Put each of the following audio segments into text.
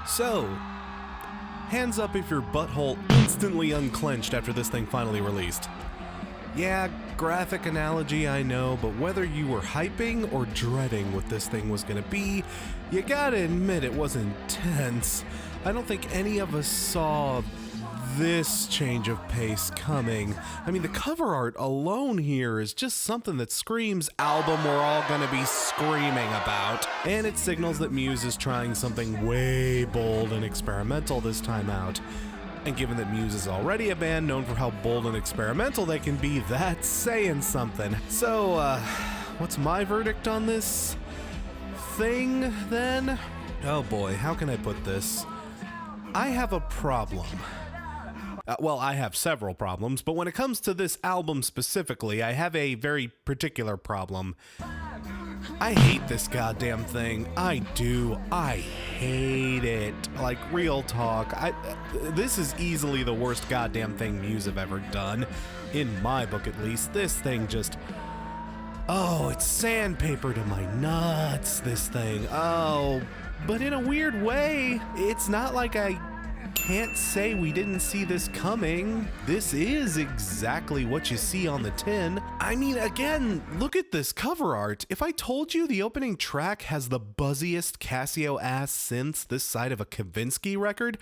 So, hands up if your butthole instantly unclenched after this thing finally released. Yeah, graphic analogy, I know, but whether you were hyping or dreading what this thing was gonna be, you gotta admit it was intense. I don't think any of us saw this change of pace coming. I mean, the cover art alone here is just something that screams album we're all gonna be screaming about. And it signals that Muse is trying something way bold and experimental this time out. And given that Muse is already a band known for how bold and experimental they can be, that's saying something. So, what's my verdict on this thing, then? Oh boy, how can I put this? I have a problem. Well, I have several problems, but when it comes to this album specifically, I have a very particular problem. I hate this goddamn thing. I do. I hate it. Like, real talk. This is easily the worst goddamn thing Muse have ever done. In my book, at least. This thing just... Oh, it's sandpaper to my nuts, this thing. Oh, but in a weird way, it's not like I can't say we didn't see this coming. This is exactly what you see on the tin. I mean, again, look at this cover art. If I told you the opening track has the buzziest Casio-ass synths this side of a Kavinsky record,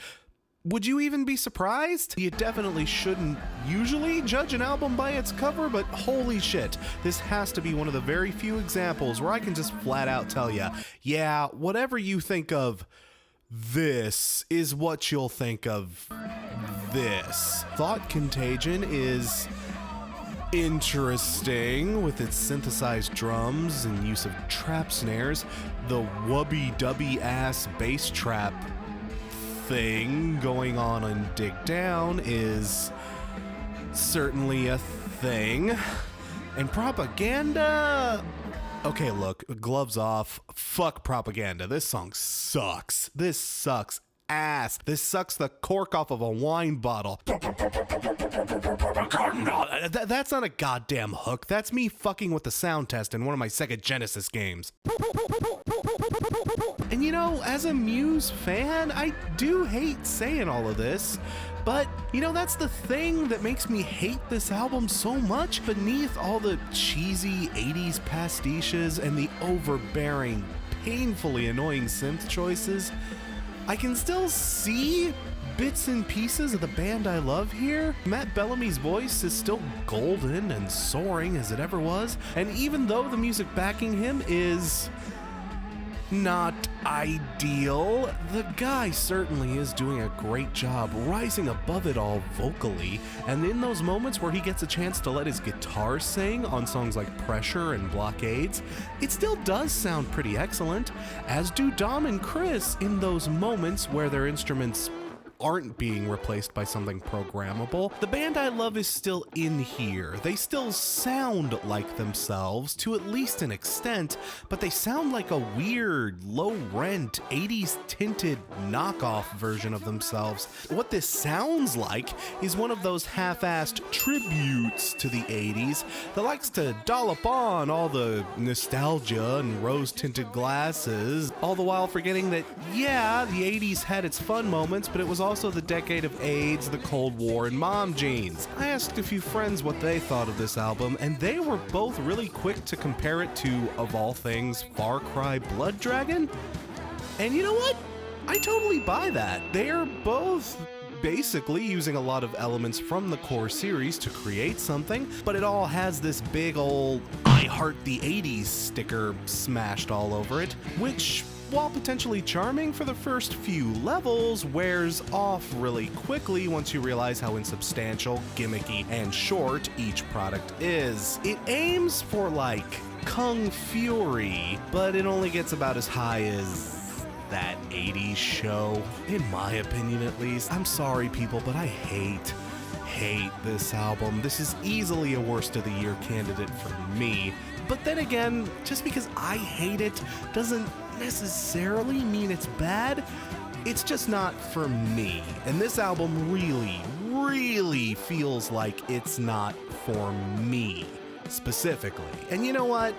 would you even be surprised? You definitely shouldn't usually judge an album by its cover, but holy shit, this has to be one of the very few examples where I can just flat out tell you, yeah, whatever you think of this is what you'll think of this. Thought Contagion is interesting with its synthesized drums and use of trap snares. The wubby-dubby ass bass trap thing going on Dig Down is certainly a thing. And Propaganda... Okay, look, gloves off. Fuck Propaganda. This song sucks. This sucks ass. This sucks the cork off of a wine bottle. That's not a goddamn hook. That's me fucking with the sound test in one of my Sega Genesis games. And you know, as a Muse fan, I do hate saying all of this. But, you know, that's the thing that makes me hate this album so much. Beneath all the cheesy 80s pastiches and the overbearing, painfully annoying synth choices, I can still see bits and pieces of the band I love here. Matt Bellamy's voice is still golden and soaring as it ever was. And even though the music backing him is not ideal, the guy certainly is doing a great job rising above it all vocally, and in those moments where he gets a chance to let his guitar sing on songs like Pressure and Blockades, it still does sound pretty excellent, as do Dom and Chris in those moments where their instruments aren't being replaced by something programmable. The band I love is still in here. They still sound like themselves to at least an extent, but they sound like a weird, low-rent, 80s tinted knockoff version of themselves. What this sounds like is one of those half-assed tributes to the 80s that likes to dollop on all the nostalgia and rose-tinted glasses, all the while forgetting that, yeah, the 80s had its fun moments, but it was also the decade of AIDS, the Cold War, and mom jeans. I asked a few friends what they thought of this album, and they were both really quick to compare it to, of all things, Far Cry Blood Dragon. And you know what? I totally buy that. They're both basically using a lot of elements from the core series to create something, but it all has this big ol' I Heart the 80s sticker smashed all over it, which, while potentially charming for the first few levels, wears off really quickly once you realize how insubstantial, gimmicky, and short each product is. It aims for, like, Kung Fury, but it only gets about as high as that 80s show, in my opinion at least. I'm sorry, people, but I hate this album. This is easily a worst of the year candidate for me. But then again, just because I hate it doesn't necessarily mean it's bad. It's just not for me. And this album really feels like it's not for me specifically. And you know what?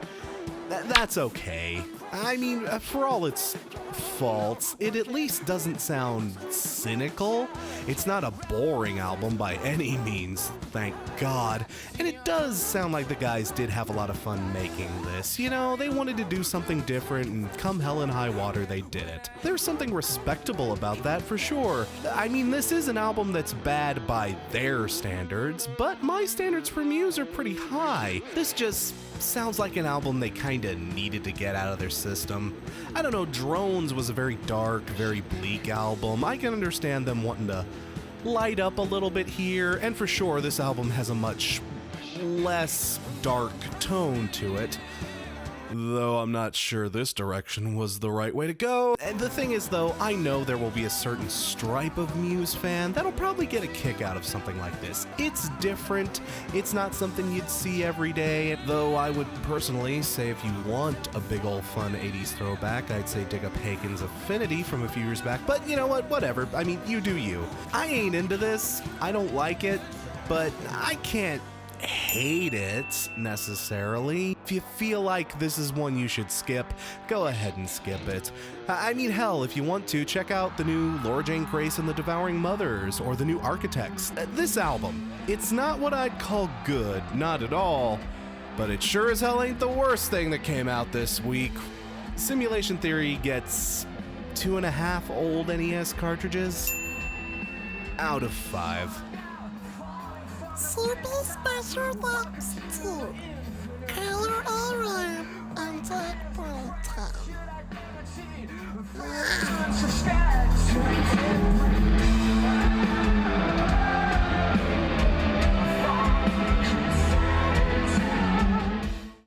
That's okay. I mean, for all its faults, it at least doesn't sound cynical. It's not a boring album by any means, thank God. And it does sound like the guys did have a lot of fun making this. You know, they wanted to do something different, and come hell and high water, they did it. There's something respectable about that for sure. I mean, this is an album that's bad by their standards, but my standards for Muse are pretty high. This just sounds like an album they kinda needed to get out of their system. I don't know, Drones was a very dark, very bleak album. I can understand them wanting to light up a little bit here, and for sure this album has a much less dark tone to it. Though I'm not sure this direction was the right way to go. And the thing is though, I know there will be a certain stripe of Muse fan that'll probably get a kick out of something like this. It's different, it's not something you'd see every day, though I would personally say if you want a big ol' fun 80s throwback, I'd say dig up Hagen's Affinity from a few years back, but you know what, whatever, I mean, you do you. I ain't into this, I don't like it, but I can't hate it necessarily. If you feel like this is one you should skip, go ahead and skip it. I mean, hell, if you want to, check out the new Laura Jane Grace and the Devouring Mothers or the new Architects. This album, it's not what I'd call good, not at all, but it sure as hell ain't the worst thing that came out this week. Simulation Theory gets 2.5 old NES cartridges out of 5. Super special thanks to Color Aura and Jack Bolton.